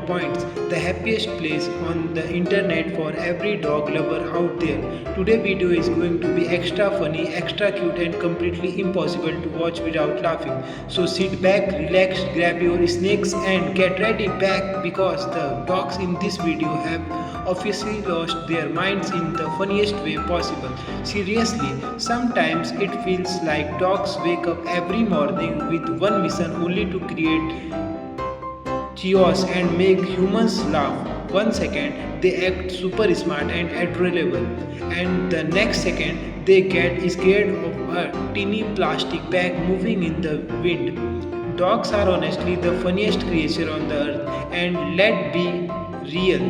points, the happiest place on the internet for every dog lover out there. Today video is going to be extra funny, extra cute and completely impossible to watch without laughing. So sit back, relax, grab your snacks and get ready back because the dogs in this video have obviously lost their minds in the funniest way possible. Seriously, sometimes it feels like dogs wake up every morning with one mission only to create chaos and make humans laugh. One second they act super smart and adorable, and the next second they get scared of a teeny plastic bag moving in the wind. Dogs are honestly the funniest creature on the earth, and let be real,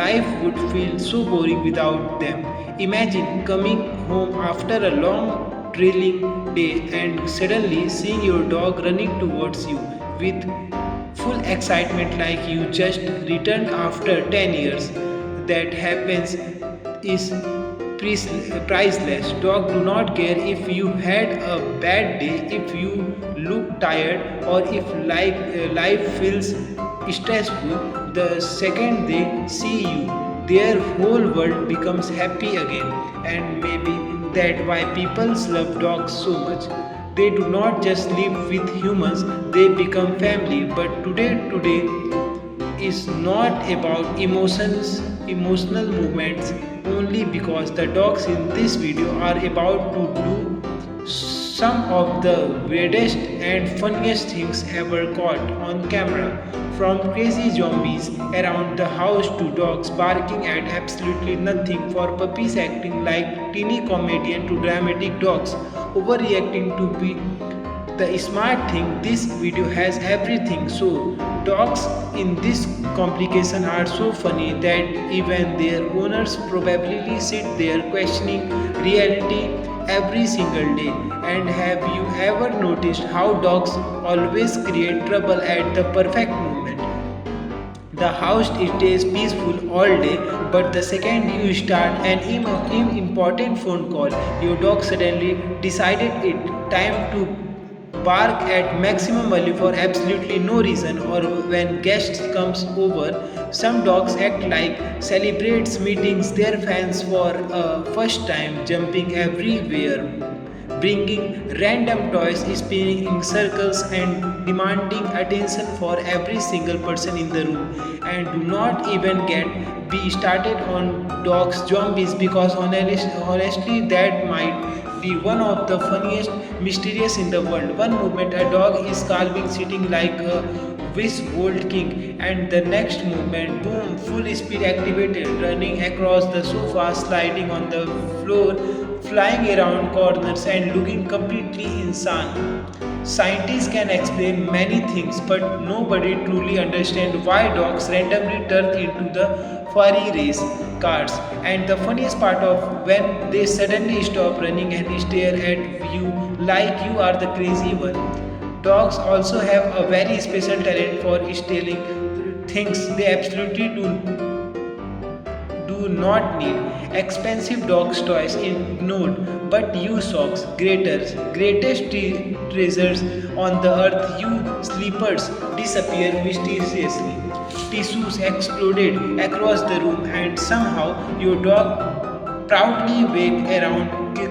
life would feel so boring without them. Imagine coming home after a long trailing day and suddenly seeing your dog running towards you with full excitement like you just returned after 10 years. That happens is priceless. Dog do not care if you had a bad day, if you look tired, or if life feels stressful. The second they see you, their whole world becomes happy again. And maybe that why people love dogs so much. They do not just live with humans, they become family. But today is not about emotional movements only, because the dogs in this video are about to do some of the weirdest and funniest things ever caught on camera. From crazy zombies around the house to dogs barking at absolutely nothing, for puppies acting like teeny comedian to dramatic dogs overreacting to be the smart thing. This video has everything. So dogs in this complication are so funny that even their owners probably sit there questioning reality every single day. And have you ever noticed how dogs always create trouble at the perfect moment? The house stays peaceful all day, but the second you start an important phone call, your dog suddenly decided it time to bark at maximum volume for absolutely no reason. Or when guests comes over, some dogs act like celebrates meetings their fans for a first time, jumping everywhere, bringing random toys, spinning in circles, and demanding attention for every single person in the room. And do not even get be started on dogs zombies, because honestly that might be one of the funniest mysterious in the world. One moment a dog is calming sitting like a wish old king, and the next moment boom, full speed activated, running across the sofa, sliding on the floor, flying around corners and looking completely insane. Scientists can explain many things, but nobody truly understands why dogs randomly turn into the furry race cars. And the funniest part of when they suddenly stop running and stare at you like you are the crazy one. Dogs also have a very special talent for stealing things they absolutely do not need. Expensive dog's toys ignored, but you socks, greatest treasures on the earth, you sleepers disappear mysteriously. Tissues exploded across the room, and somehow your dog proudly wake around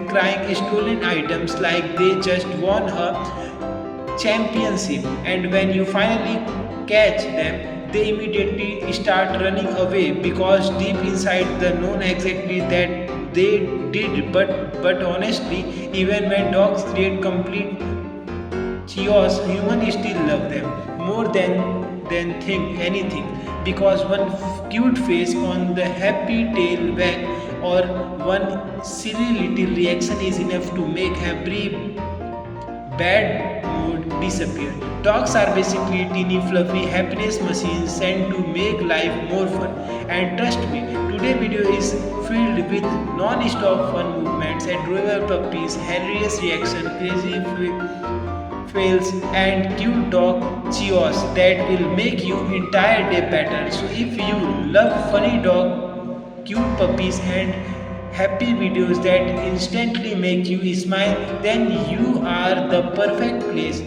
crying stolen items like they just won a championship. And when you finally catch them, they immediately start running away, because deep inside they know exactly that they did. But honestly, even when dogs create complete chaos, humans still love them more than think anything, because one cute face on the happy tail wag or one silly little reaction is enough to make every bad mood disappear. Dogs are basically teeny fluffy happiness machines sent to make life more fun. And trust me, today's video is filled with non-stop fun movements, adorable puppies, hilarious reaction, crazy fails, and cute dog chaos that will make your entire day better. So if you love funny dog, cute puppies, and happy videos that instantly make you smile, then you are the perfect place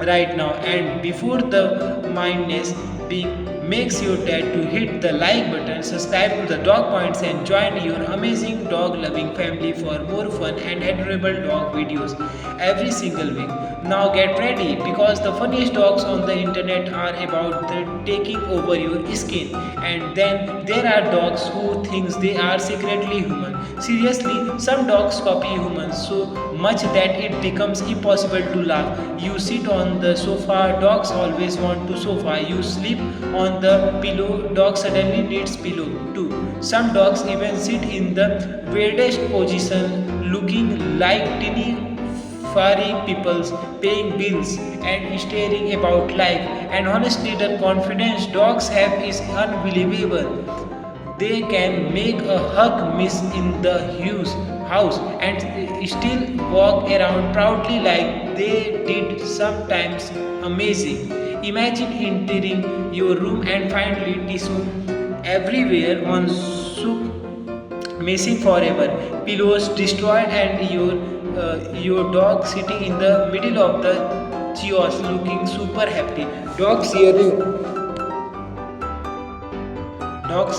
right now. And before the mindness being Make sure that to hit the like button, subscribe to the Dog Points and join your amazing dog loving family for more fun and adorable dog videos every single week. Now get ready because the funniest dogs on the internet are about taking over your skin, and then there are dogs who thinks they are secretly human. Seriously, some dogs copy humans so much that it becomes impossible to laugh. You sit on the sofa, dogs always want to sofa. You sleep on the pillow, dog suddenly needs pillow too. Some dogs even sit in the weirdest position, looking like teeny furry peoples paying bills and staring about life. And honestly, the confidence dogs have is unbelievable. They can make a hug miss in the house and still walk around proudly like they did sometimes amazing. Imagine entering your room and finding tissue everywhere on soup missing forever, pillows destroyed, and your dog sitting in the middle of the chaos looking super happy. Dogs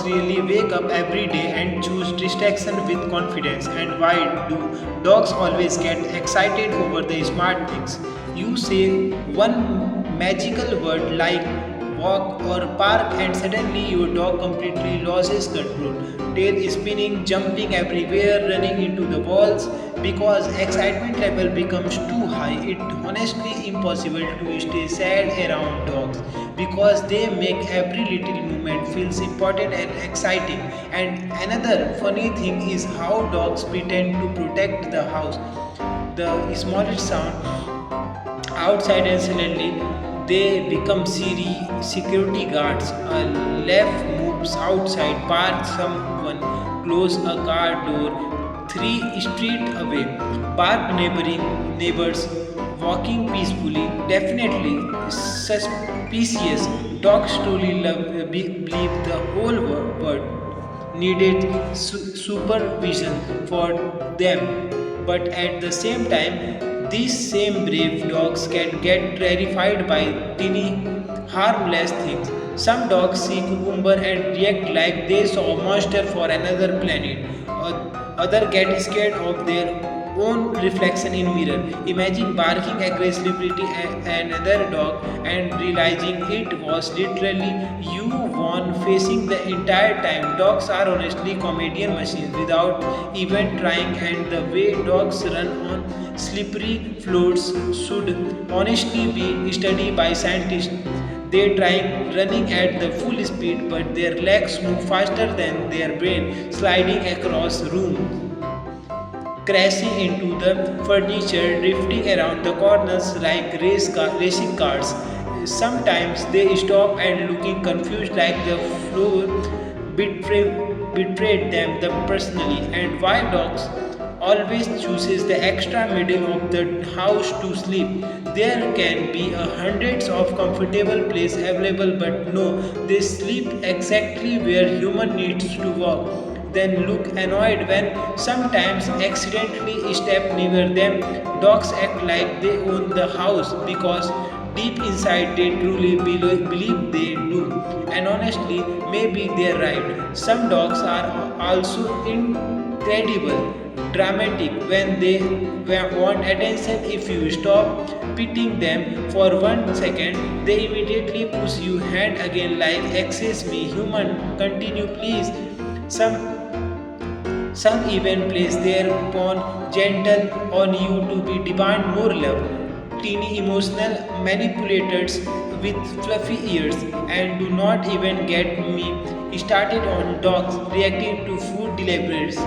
really wake up every day and choose distraction with confidence. And why do dogs always get excited over the smart things? You say one magical word like walk or park, and suddenly your dog completely loses control. Tail spinning, jumping everywhere, running into the walls. Because excitement level becomes too high, it honestly impossible to stay sad around dogs because they make every little moment feels important and exciting. And another funny thing is how dogs pretend to protect the house. The smallest sound outside and suddenly they become security guards. A left moves outside, parks someone, close a car door, three street away, park neighbors walking peacefully. Definitely suspicious. Dogs truly believe the whole world needed supervision for them. But at the same time, these same brave dogs can get terrified by teeny harmless things. Some dogs see cucumber and react like they saw a monster for another planet. Other get scared of their own reflection in mirror. Imagine barking aggressively at another dog and realizing it was literally you one facing the entire time. Dogs are honestly comedian machines without even trying, and the way dogs run on slippery floors should honestly be studied by scientists. They try running at the full speed, but their legs move faster than their brain, sliding across room, crashing into the furniture, drifting around the corners like racing cars. Sometimes they stop and looking confused like the floor betrayed them the personally. And why dogs always chooses the extra middle of the house to sleep? There can be hundreds of comfortable places available, but no, they sleep exactly where human needs to walk, then look annoyed when sometimes accidentally step near them. Dogs act like they own the house because deep inside they truly believe they do. And honestly, maybe they're right. Some dogs are also incredible dramatic when they want attention. If you stop pitying them for 1 second, they immediately push you hand again like excuse me human, continue please. Some even place their pawn gentle on you to be demand more love. Teeny emotional manipulators with fluffy ears. And do not even get me started on dogs reacting to food deliveries.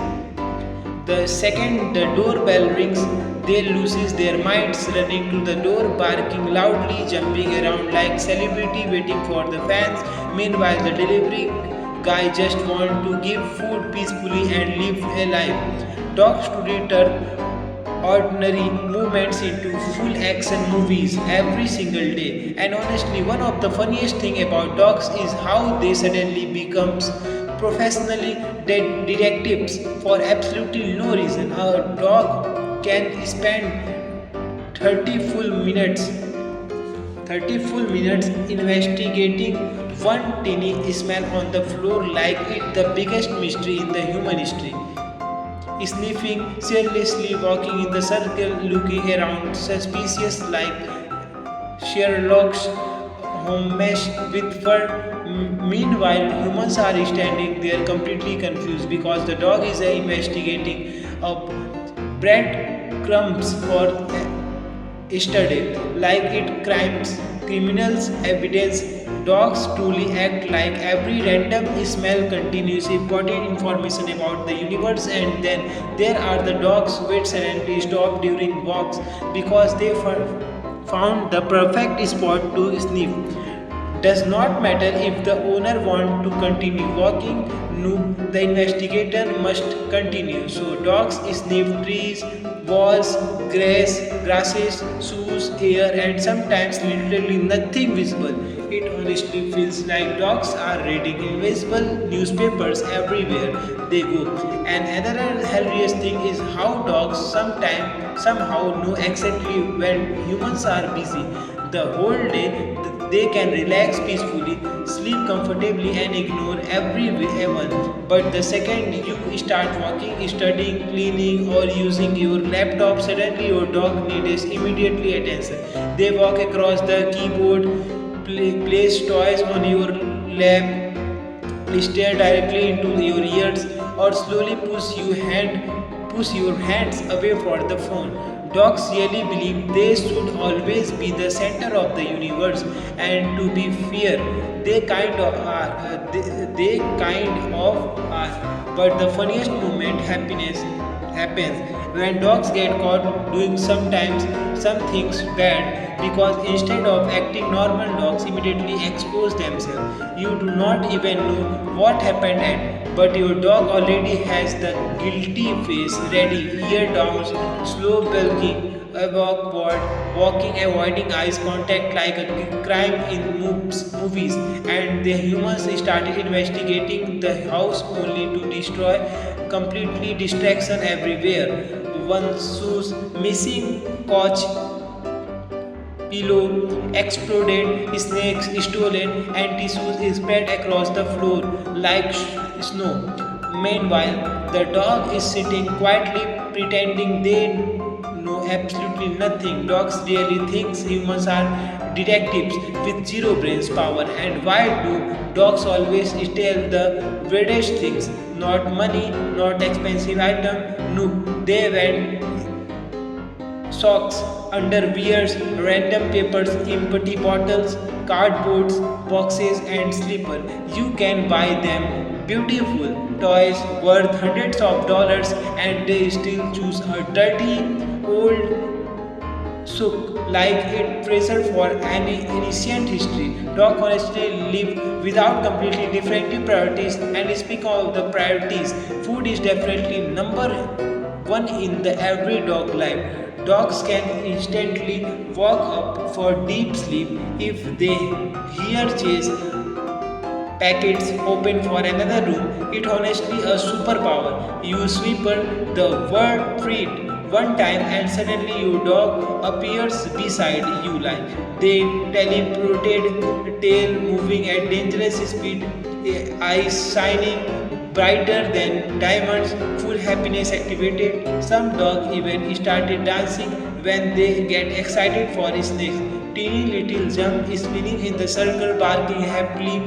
The second the doorbell rings, they loses their minds, running to the door, barking loudly, jumping around like celebrity waiting for the fans. Meanwhile, the delivery guy just want to give food peacefully and live a life. Dogs today turn ordinary movements into full action movies every single day. And honestly, one of the funniest thing about dogs is how they suddenly becomes professionally detectives for absolutely no reason. A dog can spend 30 full minutes 30 full minutes investigating one teeny smell on the floor like it the biggest mystery in the human history. Sniffing, carelessly walking in the circle, looking around suspicious like Sherlock's Holmes with fur. Meanwhile, humans are standing there completely confused because the dog is investigating a breadcrumbs for yesterday, like it criminals evidence. Dogs truly act like every random smell continues important information about the universe, and then there are the dogs which suddenly stop during walks because they found the perfect spot to sniff. Does not matter if the owner want to continue walking. No, the investigator must continue. So dogs sniff trees, walls, grasses, shoes, air, and sometimes literally nothing visible. It honestly feels like dogs are reading invisible newspapers everywhere they go. And another hilarious thing is how dogs sometimes somehow know exactly when humans are busy. The whole day they can relax peacefully, sleep comfortably, and ignore everyone. But the second you start walking, studying, cleaning, or using your laptop, suddenly your dog needs immediately attention. They walk across the keyboard, place toys on your lap, stare directly into your ears, or slowly push your hands away from the phone. Dogs really believe they should always be the center of the universe, and to be fair, they kind of are. They kind of are. But the funniest moment happens when dogs get caught doing sometimes some things bad because instead of acting normal, dogs immediately expose themselves. You do not even know what happened at, but your dog already has the guilty face ready, ear down, slow bulking, awkward, walking, avoiding eyes contact like a crime in movies, and the humans started investigating the house only to destroy completely distraction everywhere. One shoes missing, couch pillow exploded, snakes stolen, and tissues spread across the floor like snow. Meanwhile, the dog is sitting quietly pretending they know absolutely nothing. Dogs really think humans are detectives with zero brains power. And why do dogs always steal the weirdest things? Not money, not expensive item. No, they went socks, underwears, random papers, empty bottles, cardboards, boxes, and slippers. You can buy them beautiful toys worth hundreds of dollars, and they still choose a dirty old sook like it treasure for any ancient history. Dog honestly live without completely different priorities. And speaking of the priorities, food is definitely number one in the every dog life. Dogs can instantly wake up for deep sleep if they hear chase packets open for another room. It honestly a superpower. You sweeper the word treat one time and suddenly your dog appears beside you like they teleported, tail moving at dangerous speed, eyes shining brighter than diamonds, full happiness activated. Some dogs even started dancing when they get excited for snakes. Teeny little jump spinning in the circle, barking happily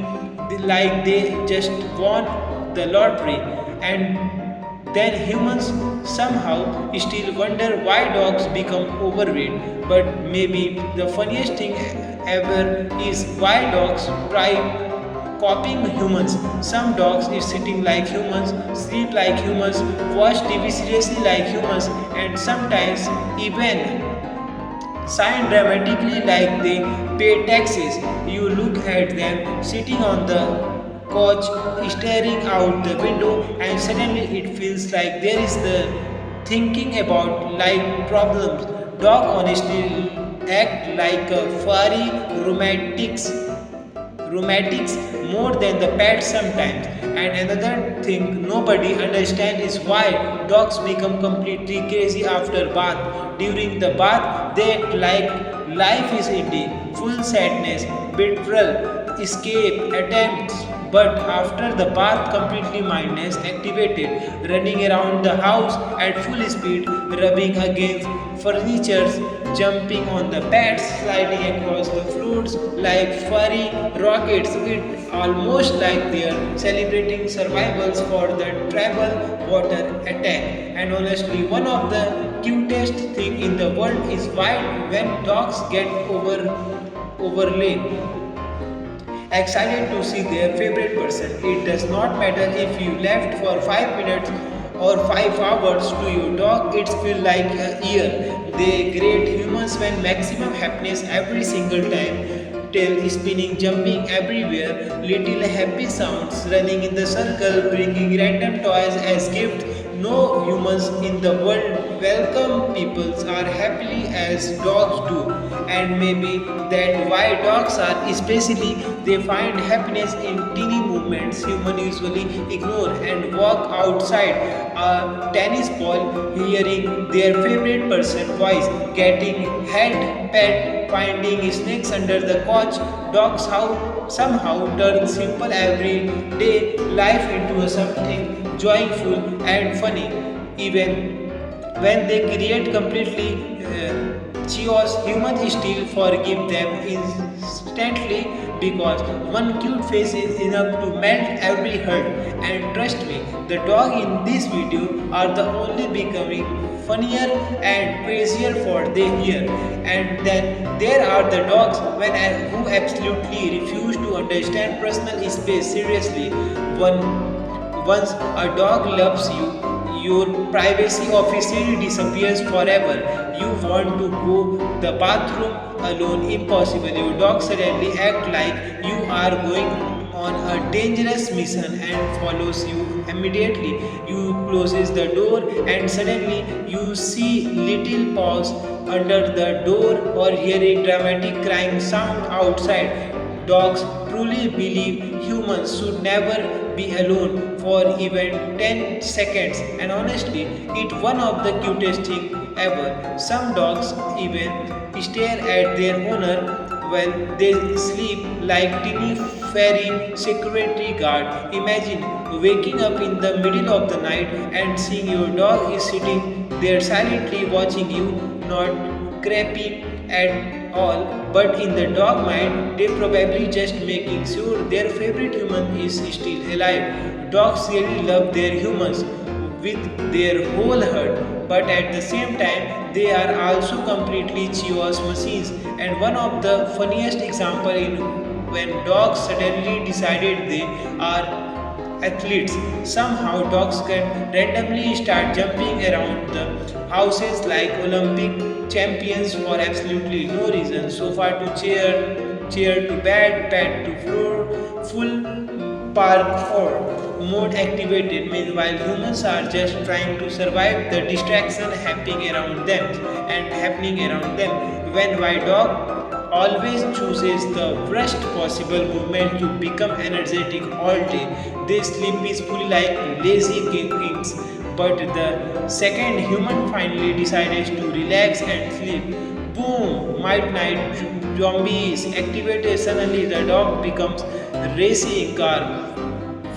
like they just won the lottery. And then humans somehow still wonder why dogs become overweight. But maybe the funniest thing ever is why dogs try copying humans. Some dogs is sitting like humans, sleep like humans, watch TV seriously like humans, and sometimes even sign dramatically like they pay taxes. You look at them sitting on the couch, staring out the window, and suddenly it feels like there is the thinking about like problems. Dog honestly act like a furry romantics more than the pets sometimes. And another thing nobody understands is why dogs become completely crazy after bath. During the bath, they act like life is ending, full sadness, betrayal, escape attempts, but after the path completely mindless, activated, running around the house at full speed, rubbing against furniture, jumping on the beds, sliding across the floors like furry rockets. It almost like they're celebrating survivals for the travel water attack. And honestly, one of the cutest thing in the world is why when dogs get overlay excited to see their favorite person. It does not matter if you left for 5 minutes or 5 hours to your dog, it feels like a year. They greet humans when maximum happiness every single time. Tail spinning, jumping everywhere, little happy sounds, running in the circle, bringing random toys as gifts. No humans in the world welcome people are happily as dogs do, and maybe that why dogs are especially they find happiness in teeny movements humans usually ignore and walk outside a tennis ball, hearing their favorite person voice, getting head pet, finding snakes under the couch. Dogs how somehow turn simple everyday life into a something joyful and funny, even when they create completely chaos. Humans still forgive them instantly because one cute face is enough to melt every hurt. And trust me, the dog in this video are the only becoming funnier and crazier for they hear. And then there are the dogs who absolutely refuse to understand personal space seriously. Once a dog loves you, your privacy officially disappears forever. You want to go the bathroom alone, impossible. Your dog suddenly act like you are going on a dangerous mission and follows you immediately. You closes the door and suddenly you see little paws under the door or hearing dramatic crying sound outside. Dogs truly believe humans should never be alone for even 10 seconds, and honestly, it's one of the cutest things ever. Some dogs even stare at their owner when they sleep like teeny fairy security guard. Imagine waking up in the middle of the night and seeing your dog is sitting there silently watching you, not creepy at all, but in the dog mind, they probably just making sure their favorite human is still alive. Dogs really love their humans with their whole heart, but at the same time, they are also completely chaos machines. And one of the funniest example in when dogs suddenly decided they are athletes. Somehow dogs can randomly start jumping around the houses like Olympic champions for absolutely no reason. Sofa to chair to bed, bed to floor, full park or mode activated. Meanwhile, humans are just trying to survive the distraction happening around them. When why dog always chooses the worst possible moment to become energetic all day. They sleep peacefully like lazy kings. But the second human finally decides to relax and sleep, boom, midnight zombies activated. Suddenly the dog becomes racing car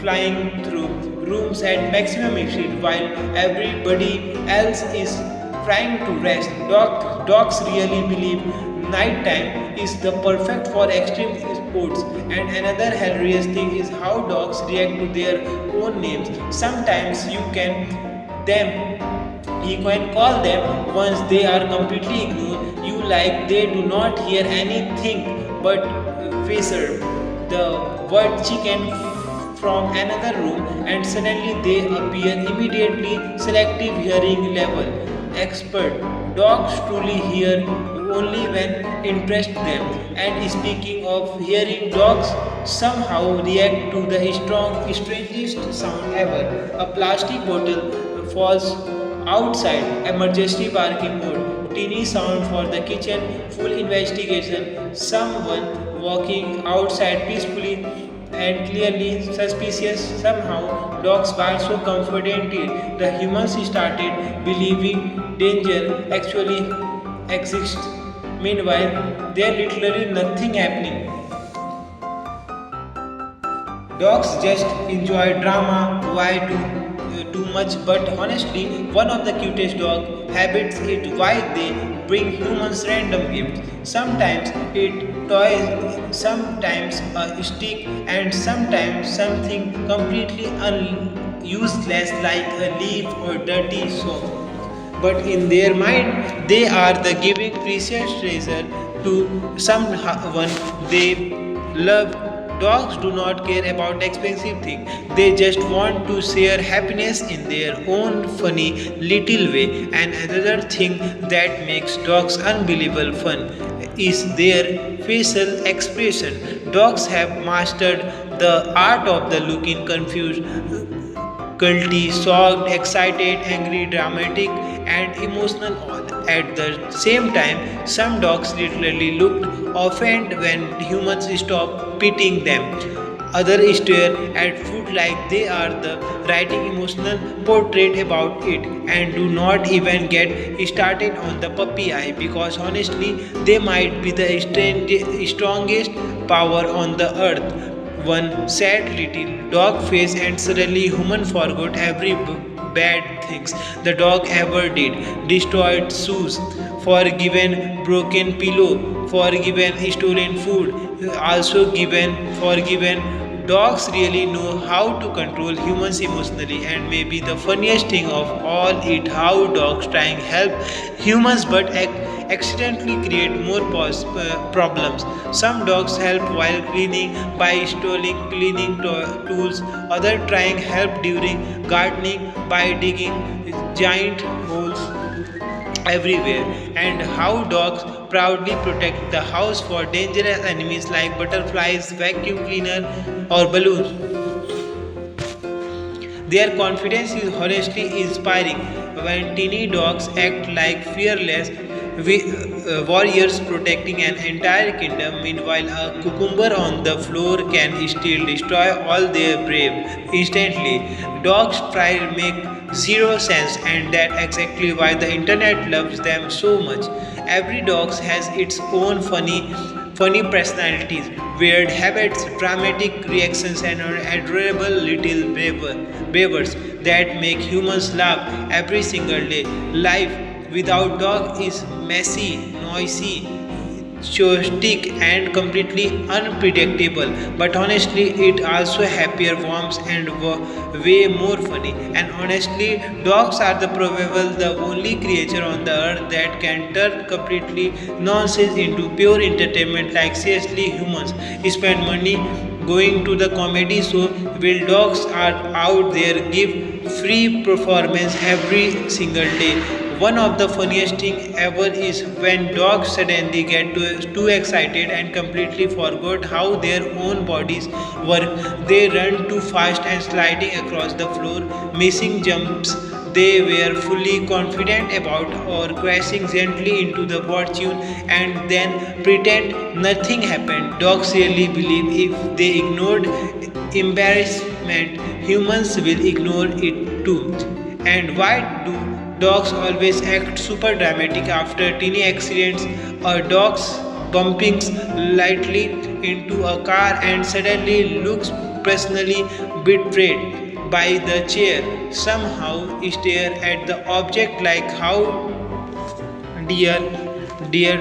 flying through rooms at maximum speed while everybody else is trying to rest. Dogs really believe nighttime is the perfect for extreme sports. And another hilarious thing is how dogs react to their own names. Sometimes you can call them once they are completely ignored you like they do not hear anything but facer the word chicken from another room, and suddenly they appear immediately. Selective hearing level expert. Dogs truly hear only when impressed them. And speaking of hearing, dogs somehow react to the strangest sound ever. A plastic bottle falls outside, emergency barking mode, teeny sound for the kitchen, full investigation, someone walking outside peacefully and clearly suspicious. Somehow, dogs were so confidently the humans started believing danger actually exists. Meanwhile, there literally nothing happening. Dogs just enjoy drama. Why too much? But honestly, one of the cutest dog habits is why they bring humans random gifts. Sometimes it toys, sometimes a stick, and sometimes something completely useless like a leaf or dirty soap. But in their mind, they are the giving precious treasure to someone they love. Dogs do not care about expensive things. They just want to share happiness in their own funny little way. And another thing that makes dogs unbelievable fun is their facial expression. Dogs have mastered the art of the looking confused, guilty, shocked, excited, angry, dramatic, and emotional all at the same time. Some dogs literally looked offended when humans stop pitying them. Others stare at food like they are the writing emotional portrait about it, and do not even get started on the puppy eye, because honestly they might be the strongest power on the earth. One sad little dog face and suddenly human forgot every bad things the dog ever did. Destroyed shoes, forgiven broken pillow, forgiven stolen food, also given forgiven. Dogs really know how to control humans emotionally, and maybe the funniest thing of all is how dogs try and help humans but accidentally create more problems. Some dogs help while cleaning by stealing cleaning tools, others trying help during gardening by digging giant holes everywhere. And how dogs proudly protect the house for dangerous enemies like butterflies, vacuum cleaner, or balloons. Their confidence is honestly inspiring. When teeny dogs act like fearless warriors protecting an entire kingdom, meanwhile, a cucumber on the floor can still destroy all their brave instantly. Dogs try to make zero sense, and that's exactly why the internet loves them so much. Every dog has its own funny personalities, weird habits, dramatic reactions, and adorable little beavers that make humans laugh every single day. Life without dog is messy, noisy, chaotic, and completely unpredictable. But honestly, it also happier, warm, and way more funny. And honestly, dogs are the probable the only creature on the earth that can turn completely nonsense into pure entertainment. Like seriously, humans spend money going to the comedy show, while dogs are out there give free performance every single day. One of the funniest thing ever is when dogs suddenly get too excited and completely forgot how their own bodies work. They run too fast and sliding across the floor, missing jumps they were fully confident about, or crashing gently into the fortune and then pretend nothing happened. Dogs really believe if they ignored embarrassment, humans will ignore it too. And why do dogs always act super dramatic after teeny accidents? A dog's bumping lightly into a car and suddenly looks personally betrayed by the chair. Somehow stare at the object like how dear, dear,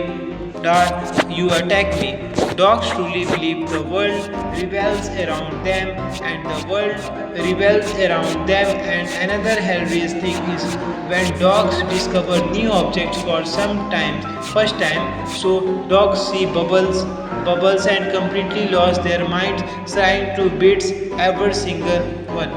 dad, you attack me. Dogs truly believe the world revolves around them, and the world revolves around them. And another hilarious thing is when dogs discover new objects for first time. So dogs see bubbles, and completely lost their minds, trying to beat every single one.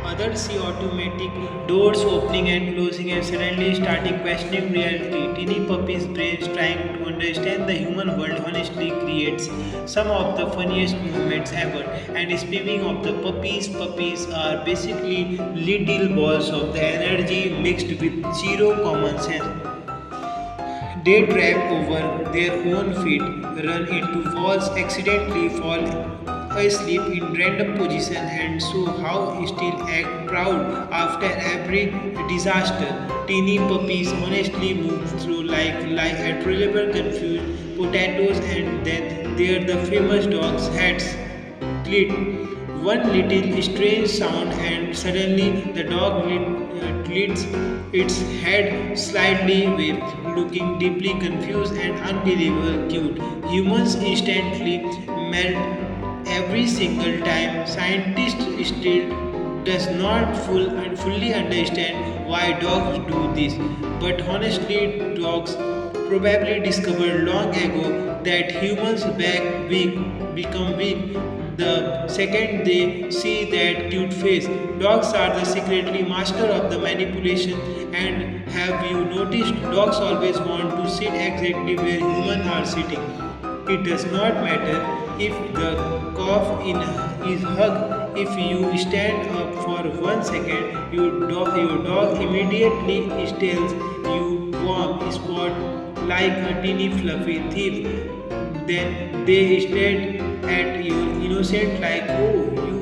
Others see automatic doors opening and closing and suddenly starting questioning reality. Teeny puppy's brains trying to understand the human world honestly creates some of the funniest moments ever. And speaking of the puppies are basically little balls of the energy mixed with zero common sense. They trip over their own feet, run into walls, accidentally fall asleep in random position, and show how still act proud after every disaster. Teeny puppies honestly move through like adorable confused potatoes, and then there the famous dog's heads clit. One little strange sound, and suddenly the dog lifts its head slightly away, looking deeply confused and unbelievably cute. Humans instantly melt every single time. Scientists still does not fully understand why dogs do this, but honestly, dogs probably discovered long ago that humans become weak the second they see that cute face. Dogs are the secretly master of the manipulation. And have you noticed dogs always want to sit exactly where humans are sitting? It does not matter if the cough is hug. If you stand up for 1 second, your dog immediately tells you warm spot like a teeny fluffy thief. Then they stare at you innocent like, oh, you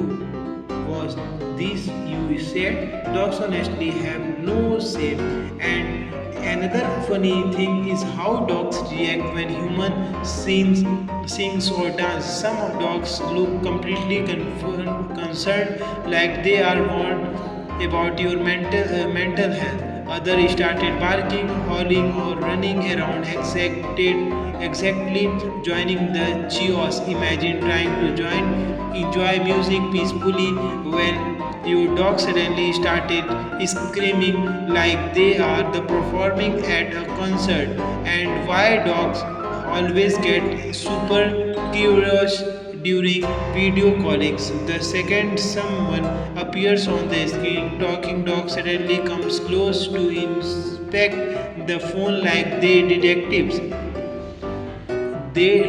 was this you said? Dogs honestly have no shame. And another funny thing is how dogs react when human sings or dance. Some dogs look completely concerned, like they are worried about your mental health. Others started barking, howling, or running around exactly joining the chaos. Imagine trying to enjoy music peacefully when your dog suddenly started screaming like they are the performing at a concert. And why dogs always get super curious during video callings. The second someone appears on the screen, talking dog suddenly comes close to inspect the phone like they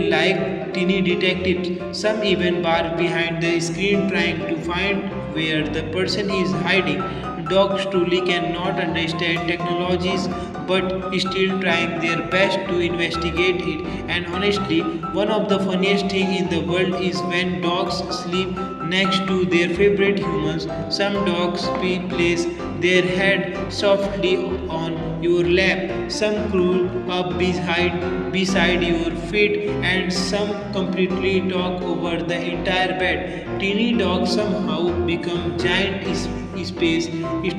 like teeny detectives. Some even bark behind the screen trying to find where the person is hiding. Dogs truly cannot understand technologies but still trying their best to investigate it. And honestly, one of the funniest things in the world is when dogs sleep next to their favorite humans. Some dogs place their head softly on your lap, some curl up beside your feet, and some completely talk over the entire bed. Teeny dogs somehow become giant space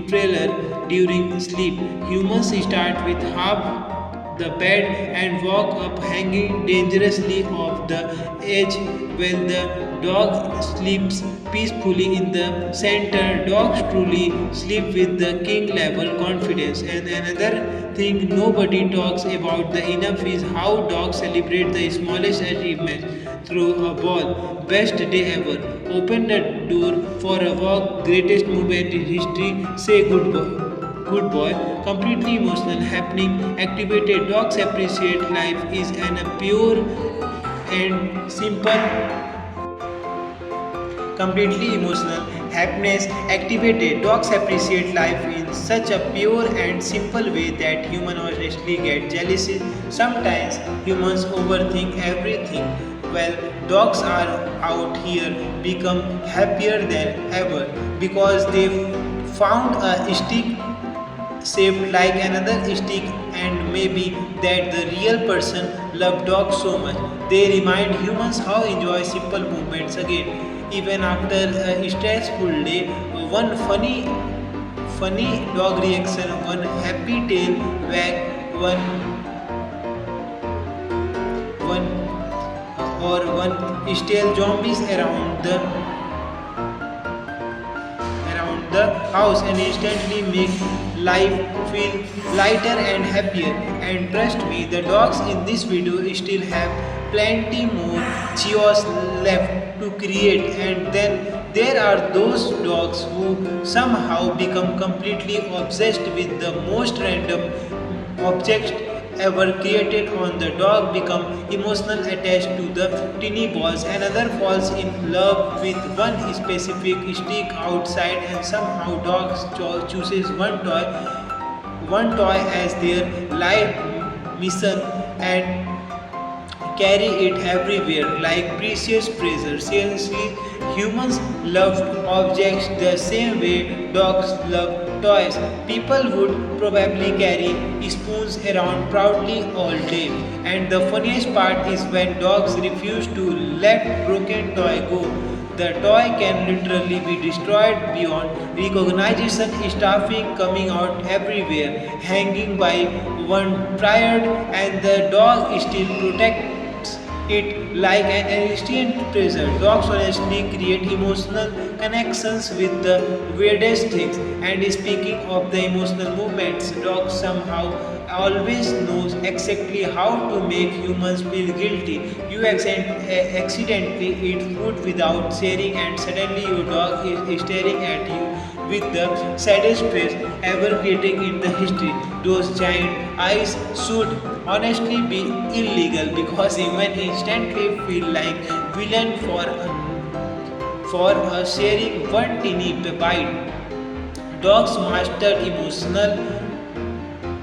trailer during sleep. Humans start with half the bed and walk up hanging dangerously off the edge when the dog sleeps peacefully in the center. Dogs truly sleep with the king level confidence. And another thing nobody talks about the enough is how dogs celebrate the smallest achievement through a ball. Best day ever. Open the door for a walk. Greatest moment in history. Say good boy. Good boy, completely emotional happening, activated dogs appreciate life is an a pure and simple, completely emotional happiness activated. Dogs appreciate life in such a pure and simple way that humans honestly get jealous. Sometimes humans overthink everything. Well, dogs are out here become happier than ever because they found a stick shaped like another stick, and maybe that the real person love dogs so much they remind humans how enjoy simple movements again even after a stressful day. One funny dog reaction, one happy tail wag, one or one stale zombies around the house and instantly make life feel lighter and happier. And trust me, the dogs in this video still have plenty more chaos left to create. And then there are those dogs who somehow become completely obsessed with the most random objects ever created. On the dog become emotional attached to the tiny balls, another falls in love with one specific stick outside, and somehow dogs chooses one toy as their life mission and carry it everywhere like precious treasure. Seriously, Humans loved objects the same way dogs love toys. People would probably carry spoons around proudly all day. And the funniest part is when dogs refuse to let broken toy go. The toy can literally be destroyed beyond recognition, staffing coming out everywhere, hanging by one tired, and the dog still protects it like an ancient treasure. Dogs honestly create emotional connections with the weirdest things. And speaking of the emotional movements, dogs somehow always knows exactly how to make humans feel guilty. You accidentally eat food without sharing, and suddenly your dog is staring at you with the saddest face ever created in the history. Those giant eyes should honestly be illegal because even instantly feel like villain for sharing one teeny bite. Dogs master emotional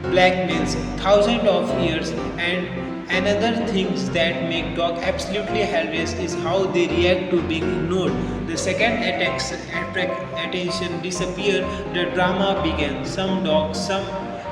blackmails thousands of years. And another things that make dog absolutely hilarious is how they react to being ignored. The second attention disappear, the drama began. Some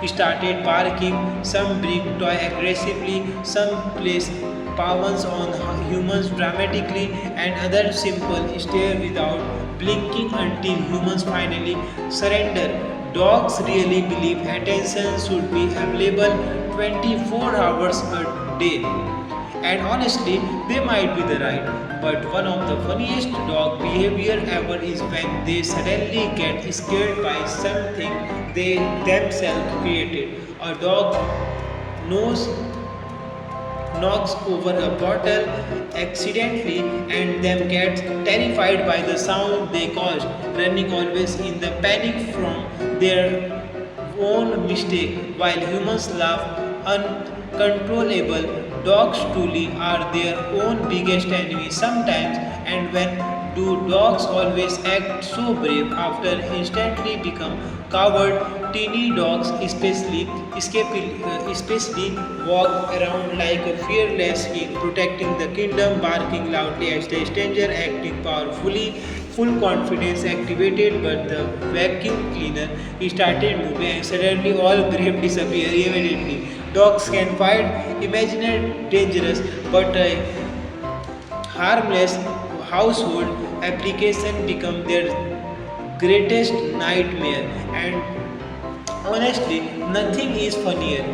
started barking, some bring toy aggressively, some place pawns on humans dramatically, and others simple stare without blinking until humans finally surrender. Dogs really believe attention should be available 24 hours a day. And honestly, they might be the right. But one of the funniest dog behavior ever is when they suddenly get scared by something they themselves created. A dog knows knocks over a bottle accidentally and them gets terrified by the sound they caused, running always in the panic from their own mistake. While humans laugh uncontrollable, dogs truly are their own biggest enemy sometimes. And when do dogs always act so brave after instantly become coward? Teeny dogs especially walk around like a fearless king, protecting the kingdom, barking loudly at the stranger, acting powerfully, full confidence activated. But the vacuum cleaner started moving and suddenly all brave disappear immediately. Dogs can fight imaginary dangerous, but harmless household application become their greatest nightmare. And honestly, nothing is funnier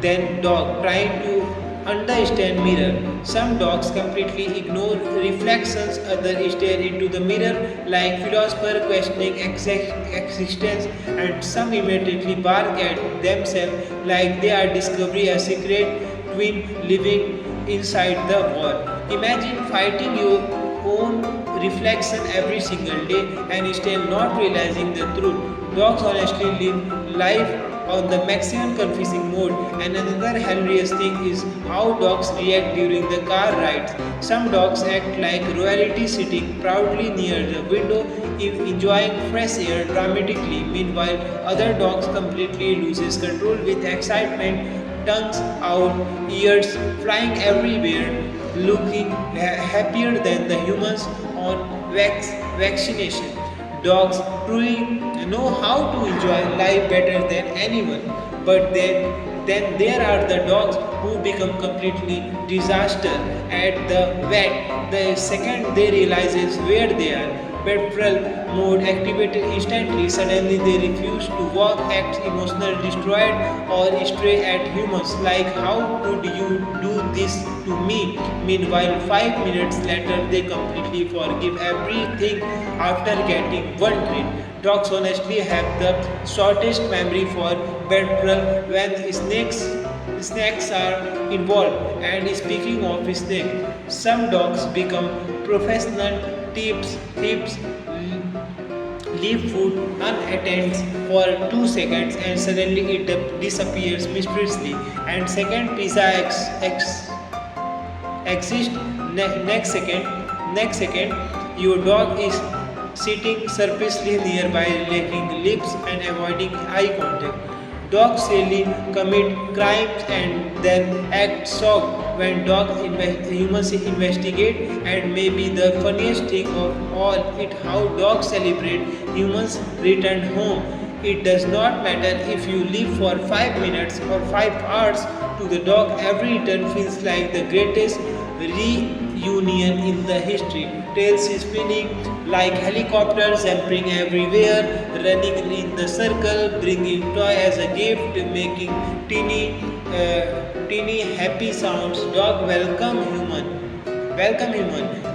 than dog trying to understand mirror. Some dogs completely ignore reflections, others stare into the mirror like philosopher questioning existence, and some immediately bark at themselves like they are discovering a secret twin living inside the wall. Imagine fighting your own reflection every single day and still not realizing the truth. Dogs honestly live life on the maximum confusing mode. And another hilarious thing is how dogs react during the car rides. Some dogs act like royalty sitting proudly near the window, enjoying fresh air dramatically. Meanwhile, other dogs completely loses control with excitement, tongues out, ears flying everywhere, looking happier than the humans on vaccination. Dogs truly know how to enjoy life better than anyone. But then there are the dogs who become completely disaster at the vet the second they realizes where they are. Petrol mode activated instantly. Suddenly they refuse to walk, act emotional, destroyed, or stray at humans. Like, how could you do this to me? Meanwhile, 5 minutes later, they completely forgive everything after getting one treat. Dogs honestly have the shortest memory for petrol when snakes are involved. And speaking of snake, some dogs become professional thieves, leave food unattended for 2 seconds and suddenly it disappears mysteriously. And second pizza exists next second your dog is sitting surfacely nearby, licking lips and avoiding eye contact. Dogs really commit crimes and then act shocked when humans investigate, and maybe the funniest thing of all it how dogs celebrate humans return home. It does not matter if you live for 5 minutes or 5 hours. To the dog, every return feels like the greatest reunion in the history. Tails is spinning like helicopters, jumping everywhere, running in the circle, bringing toy as a gift, making teeny happy sounds. Dog welcome human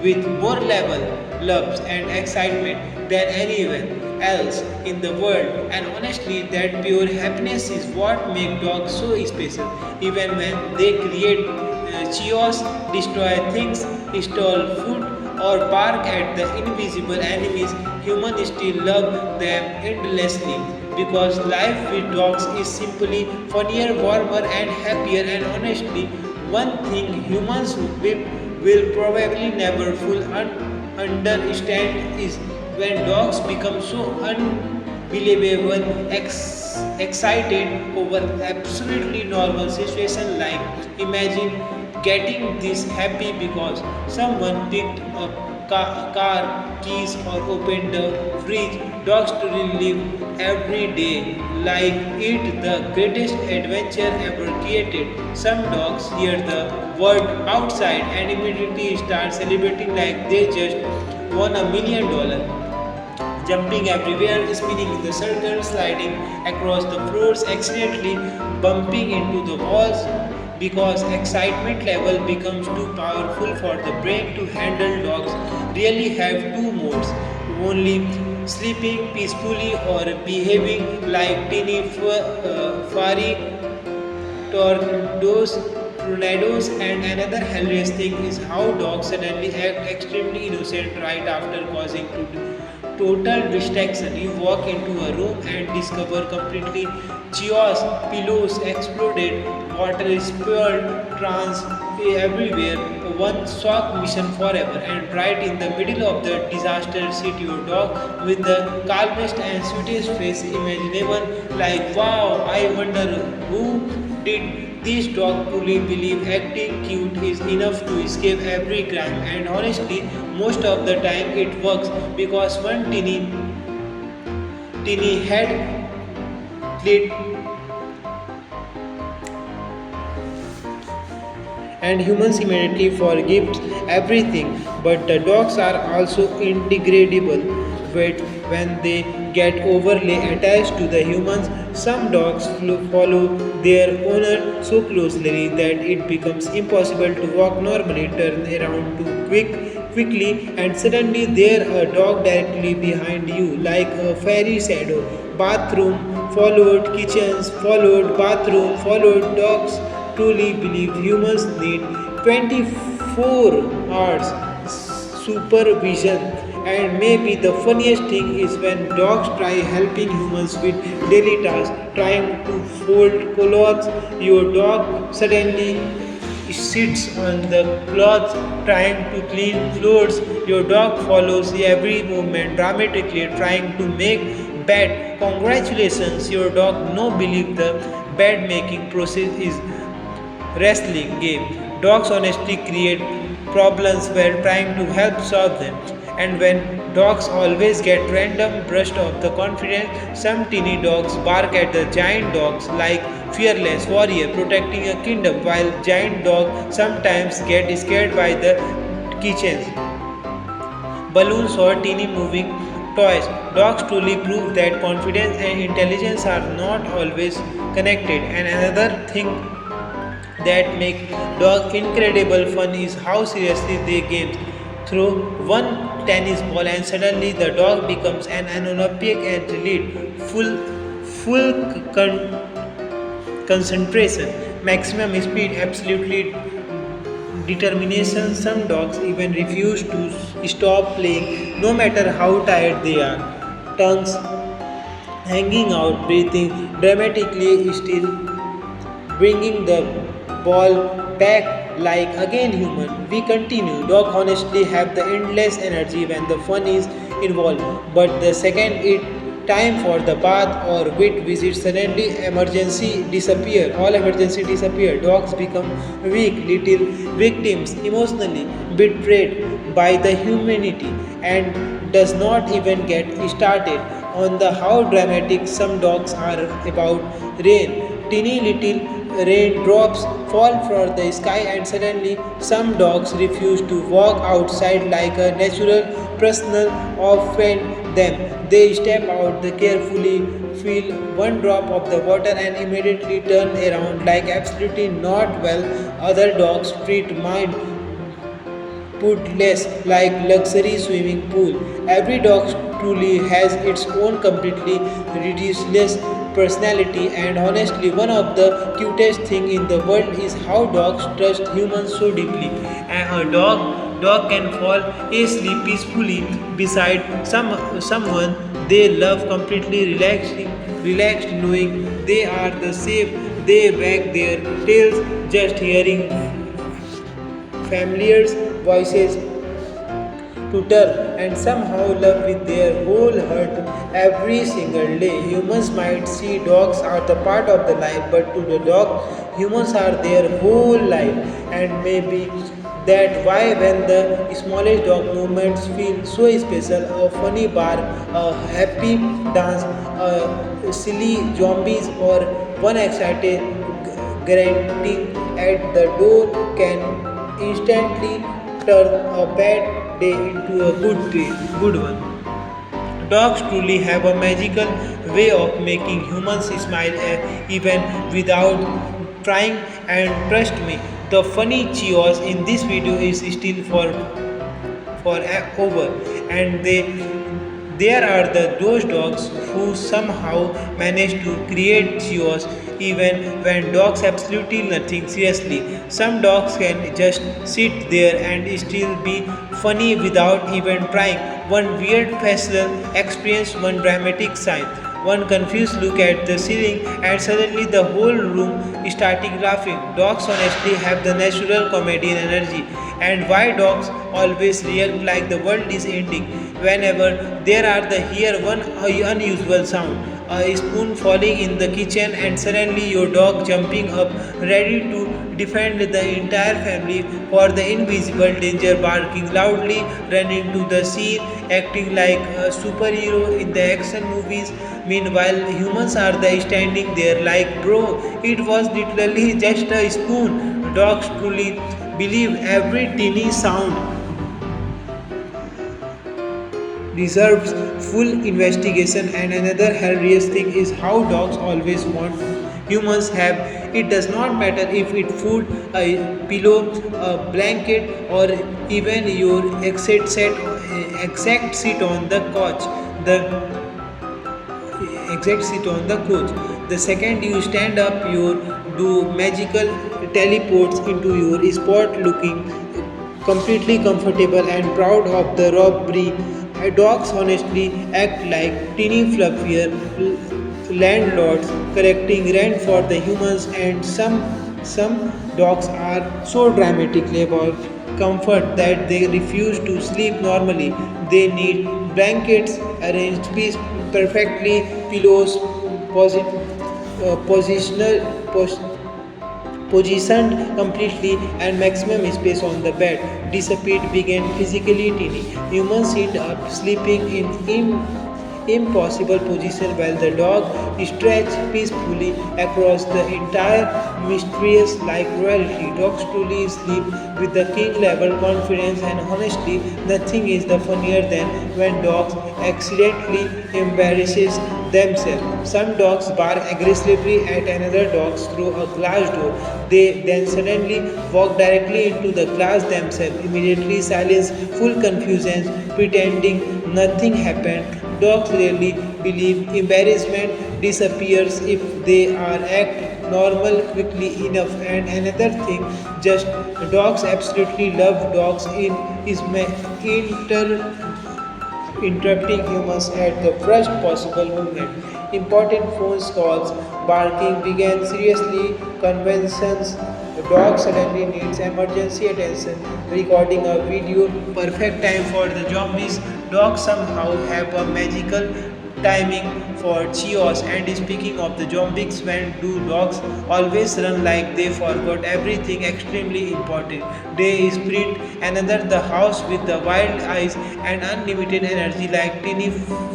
with more level, loves and excitement than anyone else in the world. And honestly, that pure happiness is what makes dogs so special. Even when they create chaos, destroy things, stole food, or bark at the invisible enemies, humans still love them endlessly. Because life with dogs is simply funnier, warmer, and happier. And honestly, one thing humans will probably never understand is when dogs become so unbelievable excited over absolutely normal situation. Like imagine getting this happy because someone picked up car keys or opened the fridge. Dogs to live every day like it the greatest adventure ever created. Some dogs hear the word outside and immediately start celebrating like they just won $1 million, jumping everywhere, spinning in the circle, sliding across the floors, accidentally bumping into the walls because excitement level becomes too powerful for the brain to handle. Dogs really have two modes, only sleeping peacefully or behaving like teeny furry tornadoes. And another hilarious thing is how dogs suddenly act extremely innocent right after causing total distraction. You walk into a room and discover completely chaos, pillows exploded, water spilled, trans everywhere, one shock mission forever. And right in the middle of the disaster, sit your dog with the calmest and sweetest face imaginable, like wow, I wonder who did this dog truly believe acting cute is enough to escape every crime. And honestly, most of the time it works because one teeny head clit and humans immediately forgive everything. But the dogs are also indegradable. But when they get overly attached to the humans, some dogs follow their owner so closely that it becomes impossible to walk normally, turn around too quickly, and suddenly there a dog directly behind you, like a fairy shadow. Bathroom followed, kitchens followed, bathroom followed. Dogs truly believe humans need 24 hours supervision. And maybe the funniest thing is when dogs try helping humans with daily tasks, trying to fold clothes. Your dog suddenly sits on the cloth trying to clean floors. Your dog follows every movement dramatically trying to make bed. Congratulations, your dog no believe the bed making process is wrestling game. Dogs honestly create problems while trying to help solve them. And when dogs always get random burst of the confidence, some teeny dogs bark at the giant dogs like fearless warrior protecting a kingdom, while giant dogs sometimes get scared by the kitchens, balloons or teeny moving toys. Dogs truly prove that confidence and intelligence are not always connected. And another thing that make dog incredible fun is how seriously they game. Throw one tennis ball and suddenly the dog becomes an Olympic athlete, full concentration, maximum speed, absolutely determination. Some dogs even refuse to stop playing no matter how tired they are. Tongues hanging out, breathing dramatically, still bringing the ball back like again human. We continue. Dog honestly have the endless energy when the fun is involved, but the second it time for the bath or vet visit. Suddenly emergency disappear, all emergency disappear. Dogs become weak little victims, emotionally betrayed by the humanity, and does not even get started on the how dramatic some dogs are about rain. Teeny little raindrops fall from the sky, and suddenly some dogs refuse to walk outside like a natural personal offend them. They step out they carefully, feel one drop of the water, and immediately turn around like absolutely not well. Other dogs treat mine put less like luxury swimming pool. Every dog truly has its own completely ridiculous personality, and honestly one of the cutest thing in the world is how dogs trust humans so deeply. And a dog can fall asleep peacefully beside someone they love, completely relaxed knowing they are the safe. They wag their tails just hearing familiar voices tutor, and somehow love with their whole heart every single day. Humans might see dogs are the part of the life, but to the dog, humans are their whole life. And maybe that why when the smallest dog movements feel so special, a funny bark, a happy dance, a silly zombies, or one excited grunting at the door can instantly turn a bad day into a good one. Dogs truly have a magical way of making humans smile even without trying, and trust me, the funny chaos in this video is still for over, and there are those dogs who somehow manage to create chaos even when dogs absolutely nothing seriously. Some dogs can just sit there and still be funny without even trying. One weird facial experience, one dramatic sign, one confused look at the ceiling, and suddenly the whole room starting laughing. Dogs honestly have the natural comedian energy. And why dogs always react like the world is ending whenever there are the hear one unusual sound, a spoon falling in the kitchen, and suddenly your dog jumping up ready to defend the entire family for the invisible danger, barking loudly, running to the scene, acting like a superhero in the action movies. Meanwhile, humans are the standing there like, bro, it was literally just a spoon. Dogs truly believe every teeny sound deserves full investigation. And another hilarious thing is how dogs always want humans have. It does not matter if it food, a pillow, a blanket, or even your exact seat on the couch. The exact seat on the couch. The second you stand up, you do magical teleports into your spot, looking completely comfortable and proud of the robbery. Dogs honestly act like teeny fluffier landlords correcting rent for the humans, and some dogs are so dramatically about comfort that they refuse to sleep normally. They need blankets arranged perfectly, pillows positional positioned completely, and maximum space on the bed. Disappeared began physically teeny. Humans end up sleeping in impossible position while the dog stretched peacefully across the entire mysterious like royalty. Dogs truly sleep with the king level confidence, and honestly, nothing is the funnier than when dogs accidentally embarrasses themselves. Some dogs bark aggressively at another dogs through a glass door. They then suddenly walk directly into the glass themselves, immediately silence, full confusion, pretending nothing happened. Dogs rarely believe embarrassment disappears if they are act normal quickly enough. And another thing, just dogs absolutely love dogs in is interrupting humans at the first possible moment. Important phone calls, barking began seriously, conventions, the dog suddenly needs emergency attention, recording a video, perfect time for the zombies. Dogs somehow have a magical timing for chaos. And speaking of the zombies, when do dogs always run like they forgot everything extremely important? They sprint another the house with the wild eyes and unlimited energy like tiny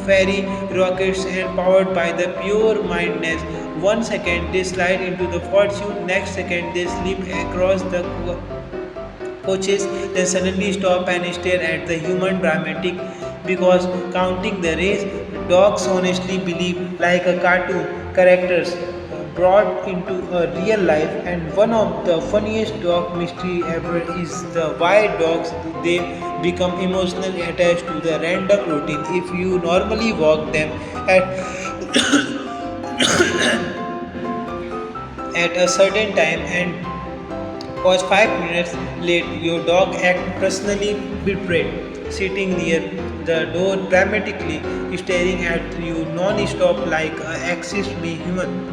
fairy rockets and powered by the pure mindness. 1 second they slide into the fortune, next second they slip across the coaches, then suddenly stop and stare at the human dramatic because counting the race, dogs honestly believe like a cartoon characters brought into a real life. And one of the funniest dog mystery ever is the why dogs they become emotionally attached to the random routine. If you normally walk them at at a certain time and was 5 minutes late, your dog acted personally betrayed, sitting near the door dramatically, staring at you non-stop like a axis be human.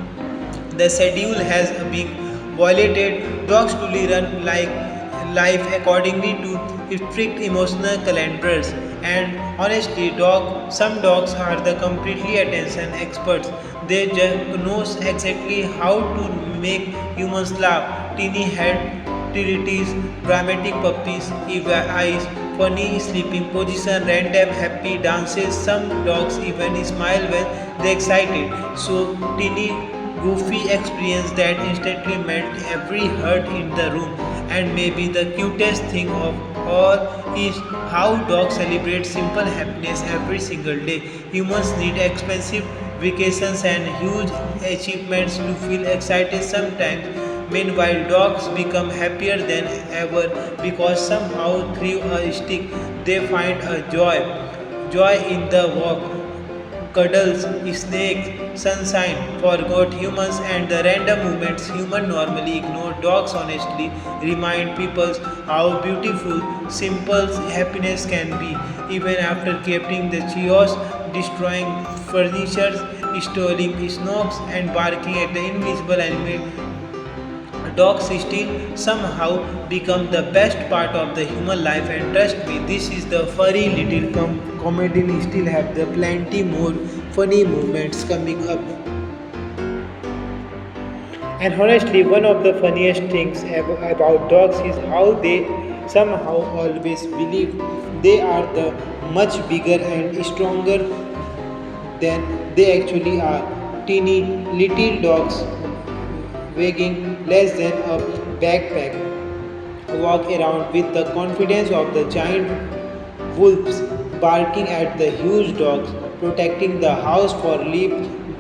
The schedule has been violated. Dogs truly run like life accordingly to strict emotional calendars. And honestly, some dogs are the completely attention experts. They just knows exactly how to make humans laugh. Teeny head tilties, dramatic puppies, evil eyes, funny sleeping position, random happy dances. Some dogs even smile when they're excited. So teeny goofy experience that instantly melt every heart in the room. And maybe the cutest thing of all is how dogs celebrate simple happiness every single day. Humans need expensive vacations and huge achievements to feel excited sometimes. Meanwhile, dogs become happier than ever because somehow through a stick they find a joy in the walk, cuddles, snakes, sunshine, forgot humans and the random moments humans normally ignore. Dogs honestly remind people how beautiful, simple happiness can be, even after capturing the chaos, destroying furniture, stealing snacks, and barking at the invisible enemy. Dogs still somehow become the best part of the human life, and trust me, this is the furry little comedian still have the plenty more funny moments coming up. And honestly, one of the funniest things about dogs is how they somehow always believe they are the much bigger and stronger than they actually are. Teeny little dogs weighing less than a backpack walk around with the confidence of the giant wolves, barking at the huge dogs, protecting the house for leap,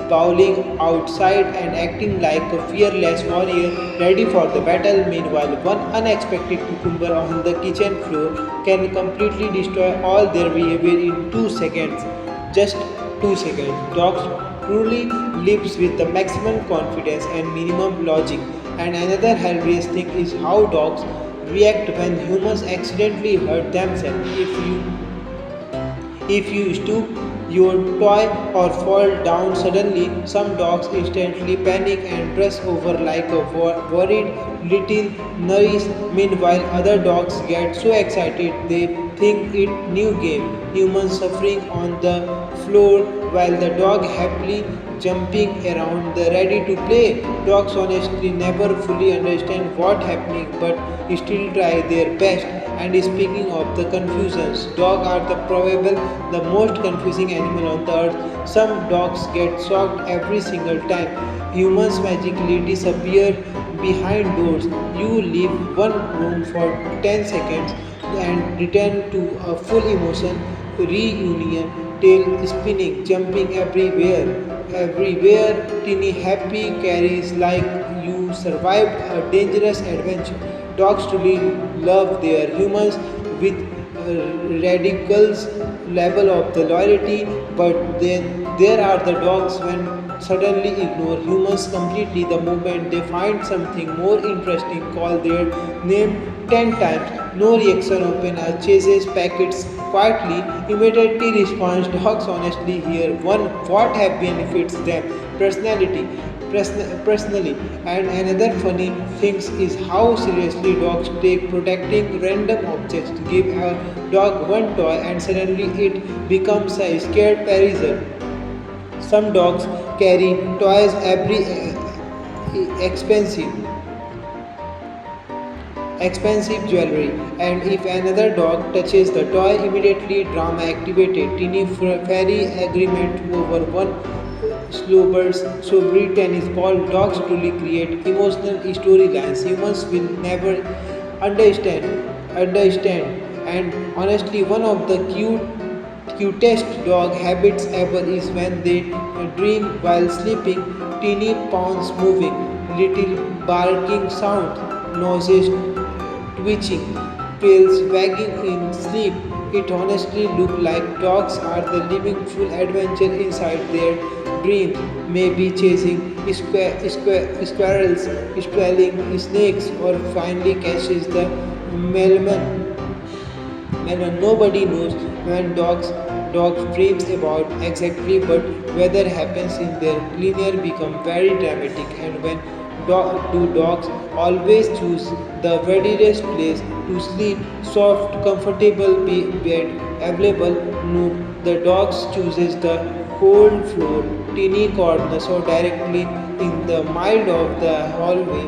bowling outside and acting like a fearless warrior ready for the battle. Meanwhile, one unexpected cucumber on the kitchen floor can completely destroy all their behavior in 2 seconds. Just 2 seconds. Dogs truly lives with the maximum confidence and minimum logic. And another hilarious thing is how dogs react when humans accidentally hurt themselves. If you stoop your toy or fall down suddenly, some dogs instantly panic and press over like a worried little nurse. Meanwhile, other dogs get so excited they think it new game. Humans suffering on the floor while the dog happily jumping around the ready to play. Dogs honestly never fully understand what happening but still try their best. And speaking of the confusions, dogs are the probable the most confusing animal on the earth. Some dogs get shocked every single time. Humans magically disappear behind doors. You leave one room for 10 seconds and return to a full emotion reunion, tail spinning, jumping everywhere, teeny happy carries like you survived a dangerous adventure. Dogs truly love their humans with radicals level of the loyalty, but then there are the dogs when suddenly ignore humans completely the moment they find something more interesting, call their name 10 times, no reaction, open a chases packets quietly, immediately responds. Dogs honestly here one what have benefits them personality personally. And another funny thing is how seriously dogs take protecting random objects. Give a dog one toy and suddenly it becomes a scared parasite Some dogs carry toys every expensive expensive jewelry, and if another dog touches the toy, immediately drama activated. Teeny fairy agreement over one slowbirds, sobry tennis ball. Dogs truly create emotional storylines. Humans will never understand. And honestly, one of the cutest dog habits ever is when they dream while sleeping, teeny paws moving, little barking sound, noses twitching, tails wagging in sleep. It honestly looks like dogs are the living full adventure inside their dreams, maybe chasing squirrels, swallowing snakes, or finally catches the melon and when nobody knows when dogs dreams about exactly, but weather happens in their linear become very dramatic. And when do dogs always choose the weirdest place to sleep, soft comfortable bed available? No, the dogs chooses the cold floor, teeny corners, or directly in the middle of the hallway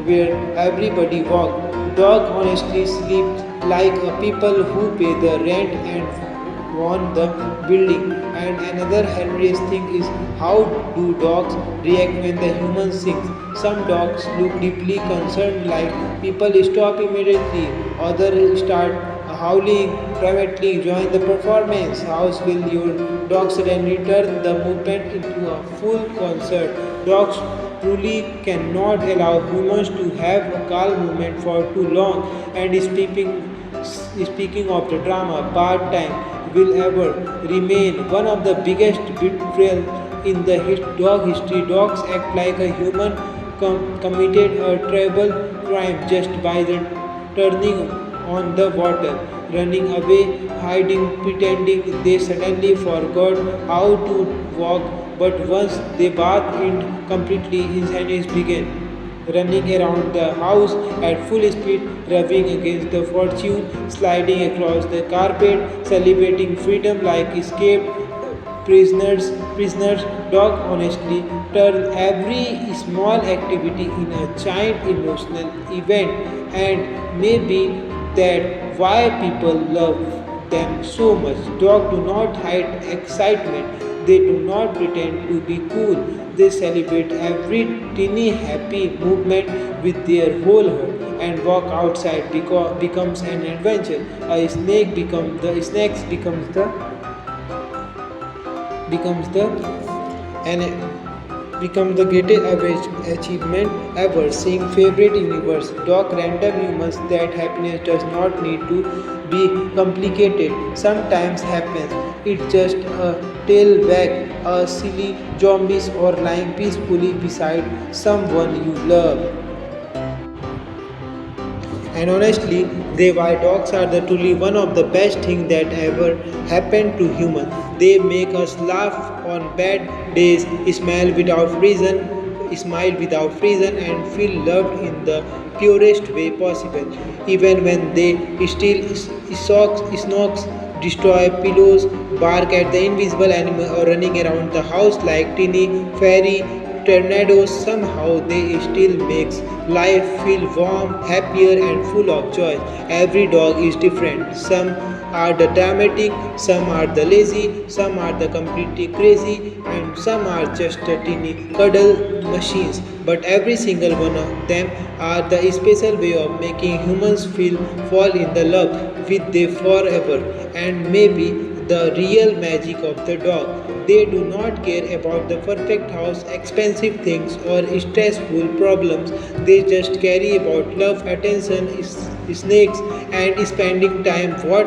where everybody walk. Dog honestly sleep like a people who pay the rent and own the building. And another hilarious thing is how do dogs react when the human sings. Some dogs look deeply concerned like people stop immediately, others start howling privately, join the performance. How will your dog suddenly turn the movement into a full concert? Dogs truly cannot allow humans to have a calm moment for too long. And speaking of the drama, part time will ever remain one of the biggest betrayal in the dog history. Dogs act like a human committed a terrible crime just by the turning on the water, running away, hiding, pretending they suddenly forgot how to walk. But once they bathe in completely, insanity begin. Running around the house at full speed, rubbing against the fortune, sliding across the carpet, celebrating freedom like escaped prisoners. Dog honestly turn every small activity in a giant emotional event, and maybe that why people love them so much. Dogs do not hide excitement, they do not pretend to be cool, they celebrate every teeny happy movement with their whole heart. And walk outside becomes an adventure. A snake becomes the snakes becomes the and become the greatest average achievement ever. Seeing favorite universe, dog random humans that happiness does not need to be complicated. Sometimes happens. It's just a tail wag, a silly zombies, or lying peacefully beside someone you love. And honestly, they why dogs are the truly one of the best things that ever happened to humans. They make us laugh on bad days, smile without reason, and feel loved in the purest way possible. Even when they steal snacks, destroy pillows, bark at the invisible animal, or running around the house like teeny fairy tornadoes, somehow they still makes life feel warm, happier, and full of joy. Every dog is different. Some are the dramatic, some are the lazy, some are the completely crazy, and some are just a teeny cuddle machines. But every single one of them are the special way of making humans feel fall in the love with them forever. And maybe the real magic of the dog. They do not care about the perfect house, expensive things, or stressful problems. They just care about love, attention, snakes, and spending time what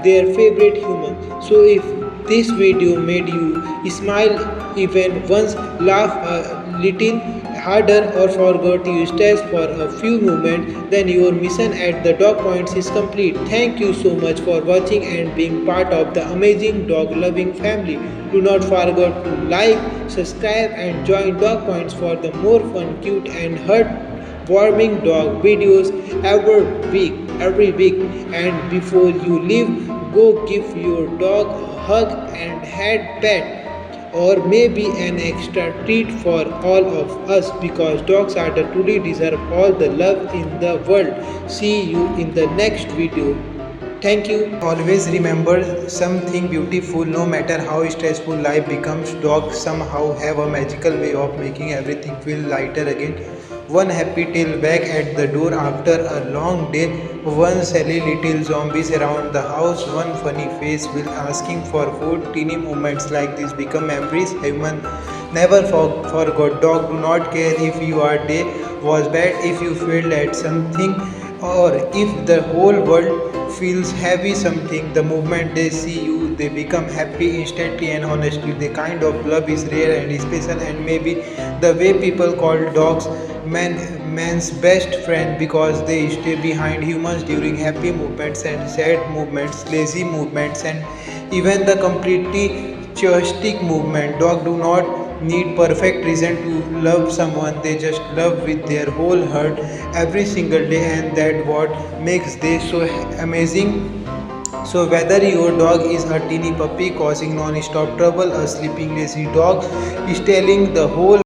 their favorite human. So if this video made you smile even once, laugh a little harder, or forgot you stress for a few moments, then your mission at the dog points is complete. Thank you so much for watching and being part of the amazing dog loving family. Do not forget to like, subscribe, and join dog points for the more fun, cute, and heartwarming dog videos every week. And before you leave, go give your dog a hug and head pet. or maybe an extra treat for all of us because dogs are the truly deserve all the love in the world. See you in the next video. Thank you. Always remember something beautiful. No matter how stressful life becomes, dogs somehow have a magical way of making everything feel lighter again. One happy tail back at the door after a long day, one silly little zombies around the house, one funny face while asking for food. Teeny moments like this become memories human never forgot. Dog do not care if your day was bad, if you failed at something, or if the whole world feels heavy something. The moment they see you, they become happy instantly and honestly. The kind of love is rare and special, and maybe the way people call dogs man's best friend because they stay behind humans during happy moments and sad moments, lazy moments, and even the completely chaotic movement. Dog do not need perfect reason to love someone. They just love with their whole heart every single day, and that what makes they so amazing. So whether your dog is a teeny puppy causing non-stop trouble, a sleeping lazy dog is telling the whole